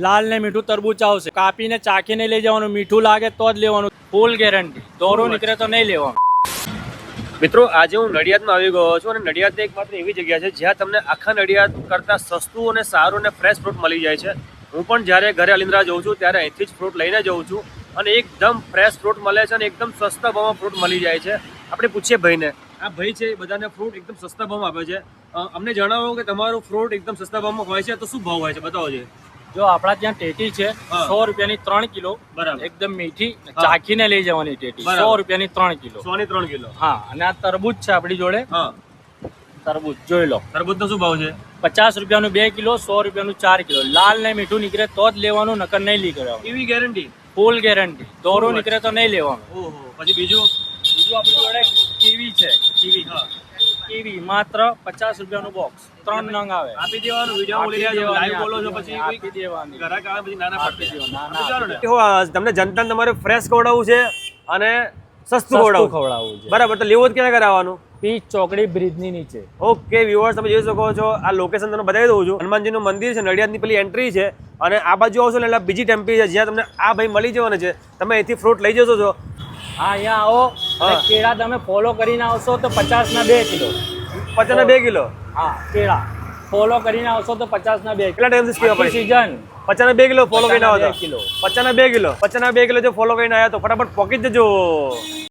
લાલ ને મીઠું તરબૂચ આવશે, કાપીને ચાખીને લઈ જવાનું, મીઠું લાગે તો જ લેવાનું, ફૂલ ગેરંટી, દોરો નીકળે તો નહીં લેવાનું। મિત્રો આજે હું નડિયાદમાં આવી ગયો છું અને નડિયાદ એક માત્ર એવી જગ્યા છે જ્યાં તમને આખા નડિયાદ કરતાં સસ્તું અને સારું અને ફ્રેશ ફ્રૂટ મળી જાય છે। હું પણ જ્યારે ઘરે અલિન્દ્રા જઉં છું ત્યારે અહીંથી જ ફ્રૂટ લઈને જઉં છું અને એકદમ ફ્રેશ ફ્રૂટ મળે છે અને એકદમ સસ્તા ભાવમાં ફ્રૂટ મળી જાય છે। આપણે પૂછીએ ભાઈને, આ ભાઈ છે બધાને ફ્રૂટ એકદમ સસ્તા ભાવમાં આપે છે। અમને જણાવો કે તમારું ફ્રૂટ એકદમ સસ્તા ભાવમાં હોય છે તો શું ભાવ હોય છે, બતાવો છે। જો આપણા ત્યાં ટેટી છે 100 રૂપિયાની 3 કિલો, બરાબર, એકદમ મીઠી, ચાખીને લઈ જવાની ટેટી 100 રૂપિયાની 3 કિલો। 100 ની 3 કિલો। હા, અને આ તરબૂચ છે આપણી જોડે, તરબૂચ જોઈ લો, તરબૂચનો શું ભાવ છે? 50 રૂપિયાનું 2 કિલો, 100 રૂપિયાનું 4 કિલો। લાલ ને મીઠું નીકળે તો જ લેવાનું, નકર નહીં નીકળવાનું, એવી ગેરંટી, ફૂલ ગેરંટી, દોરો નીકળે તો નહીં લેવાનું। ઓહો, પછી બીજું આપણી જોડે કીવી છે, કીવી, કીવી માત્ર 50 રૂપિયાનું બોક્સ, 3 નંગ આવે, આપી દેવાનું। વિડિયો બોલી રહ્યા છો, લાઈવ બોલો છો, પછી આપી દેવાની, ઘરાક આવે પછી નાના આપી દેવાનું, તમને જનતાને તમારે ફ્રેશ ખવડાવવું છે અને સસ્તું ખવડાવવું ખવડાવવું છે। બરાબર, તો લેવું જ ક્યાં કરાવવાનું? પીચ ચોકડી બ્રિજની નીચે। ઓકે વ્યુઅર્સ, તમે જોઈ શકો છો આ લોકેશન તમને બતાવી દઉં છું। હનુમાનજીનું મંદિર છે, નડિયાદની પેલી એન્ટ્રી છે અને આ બાજુ આવશો એટલે બીજી ટેમ્પી છે જ્યાં તમને આ ભાઈ મળી જવાના છે। તમે અહીંથી ફ્રૂટ લઈ જશો છો। હા, અહીંયા આવો અને કેળા તમે ફોલો કરીને આવશો તો 50 ના 2 કિલો। 50 ના 2 કિલો? હા, કેળા ફોલો કરીને આવશો તો 50 ના 2 કિલો। કેટલા ટાઈમથી સ્કીમ આપે? સીઝન 50 ના 2 કિલો ફોલો કરીને આવતા? 2 કિલો, 50 ના 2 કિલો, 50 ના 2 કિલો જો ફોલો કરીને આવ્યા તો ફટાફટ પોકી જજો।